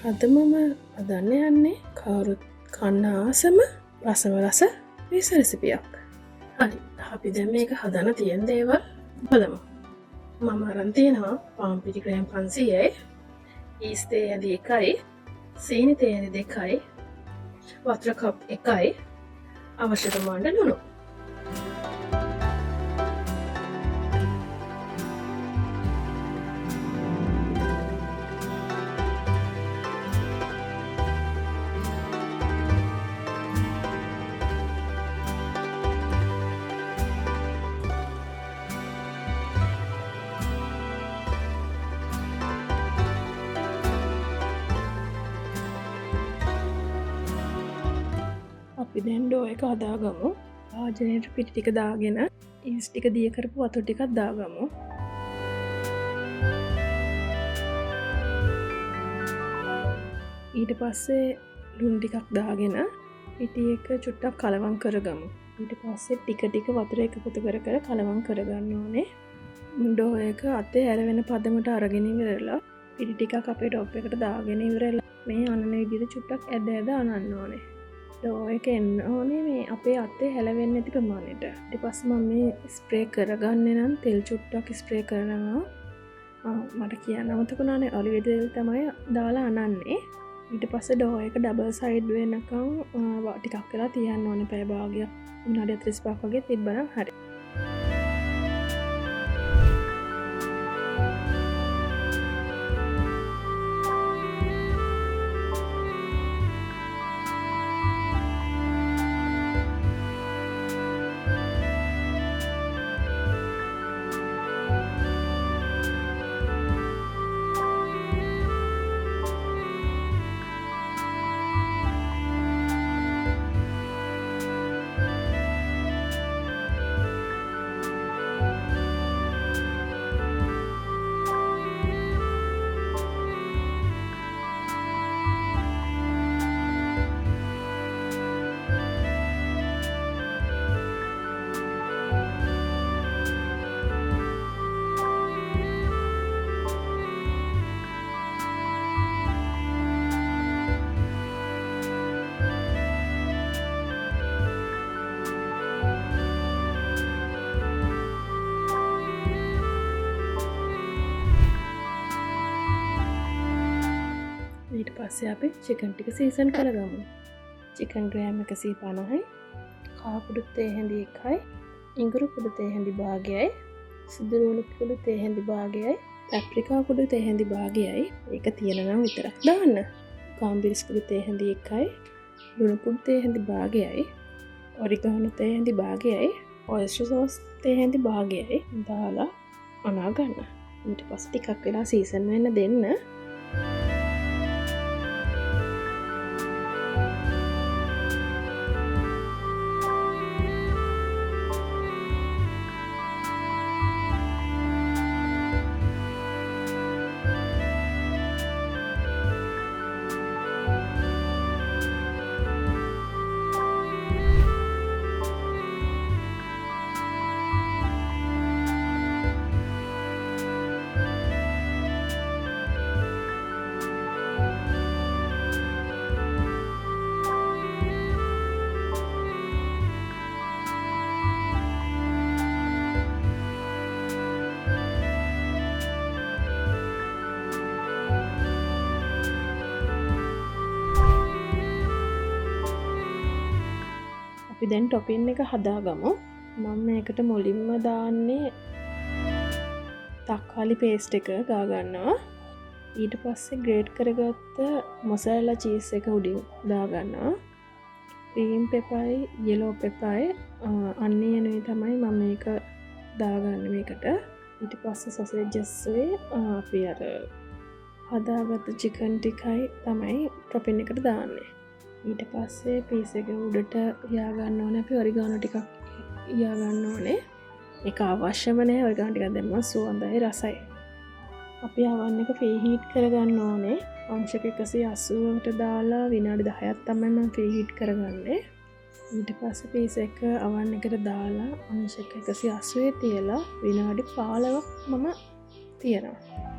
අද මම අදන්න යන්නේ කවුරුත් කන්න ආසම රසම රස පිස රෙසිපියක්. හරි අපි දැම් මේක හදන තියෙන් දේවල් බලමු. මම අරන්තියනවා පාම්පිටි ක්‍රෑම් 500යි ඊස්තේ ඇද එකයි සීනි තේනි දෙකයි වත්‍ර කප් එකයි අවශ්‍ය ප්‍රමාණ්ඩ ලුණු. අපි දැන්ඩෝ එක අදාගමු. ආජනයට පිටි ටික දාගෙන ඊස් ටික දිය කරපු වතුර ටිකක් දාගමු. ඊට පස්සේ ලුණු ටිකක් දාගෙන පිටි එක චුට්ටක් කලවම් කරගමු. ඊට පස්සේ ටික ටික වතුර එකතු කර කර කලවම් කරගන්න ඕනේ. ඩෝ එක අතේ ඇරවෙන පදමට අරගෙන ඉවරලා පිටි ටිකක් අපේ ටොප් එකට දාගෙන ඉවරලා මේ අනන විදිහට චුට්ටක් ඇද ඇද අනන්න ඕනේ. ඩෝ එක එන්න ඕනේ මේ අපේ අත්තේ හැලවෙන්න ඇති ප්‍රමාණයට. ඊට පස්සේ මම මේ ස්ප්‍රේ කරගන්න නම් තෙල් චුට්ටක් ස්ප්‍රේ කරනවා. මට කියන්න අමතකුණානේ ඔලිව් තෙල් තමයි දාලා අනන්නේ. ඊට පස්සේ ඩෝ එක ඩබල් සයිඩ් වෙනකම් ටිකක් වෙලා තියන්න ඕනේ. පැය භාගයක් විනාඩි 45ක් වගේ තිබ්බනම් හරි. ඊට පස්සේ අපි චිකන් ටික සීසන් කරගමු. චිකන් ග්‍රෑම් 150යි, කාකුඩු තේ හැඳි 1යි, ඉඟුරු කුඩු තේ හැඳි භාගයයි, සුදු ලුණු කුඩු තේ හැඳි භාගයයි, පැප්‍රිකා කුඩු තේ හැඳි භාගයයි. ඒක තියෙන නම් විතරක් දාන්න. කාම්බිරිස් කුඩු තේ හැඳි 1යි, ලුණු කුඩු තේ හැඳි භාගයයි, ඔරිගානෝ තේ හැඳි භාගයයි, ඔයස්ටර් සෝස් තේ හැඳි භාගයයි දාලා අනා ගන්න. ඊට පස්සේ ටිකක් වෙලා සීසන් වෙන්න දෙන්න. අපි දැන් ටොපින් එක හදාගමු. මම මේකට මුලින්ම දාන්නේ තක්කාලි පේස්ට් එක ගාගන්නවා. ඊට පස්සේ ග්‍රේට් කරගත්ත මොසරෙලා චීස් එක උඩින් දාගන්නවා. ක්‍රීම් පෙපරයි යෙලෝ පෙපරයි අනියනුයි තමයි මම මේක දාගන්න මේකට. ඊට පස්සේ සොසේජස් අපි අර හදාගත්ත චිකන් ටිකයි තමයි ටොපින් එකට දාන්නේ. ඊට පස්සේ පීස් එක උඩට යාගන්න ඕනේ. අපි ඔරිගානෝ ටිකක් යාගන්න ඕනේ. ඒක අවශ්‍යම නැහැ. ඔරිගානෝ ටිකක් දැම්මම සුවඳයි රසයි. අපි අවන් එක ෆ්‍රී හීට් කරගන්න ඕනේ. අංශක 180ට දාලා විනාඩි 10ක් තමයි මම ෆ්‍රී හීට් කරගන්නේ. ඊට පස්සේ පීස් එක අවන් එකට දාලා අංශක 180 තියලා විනාඩි 15ක් මම තියනවා.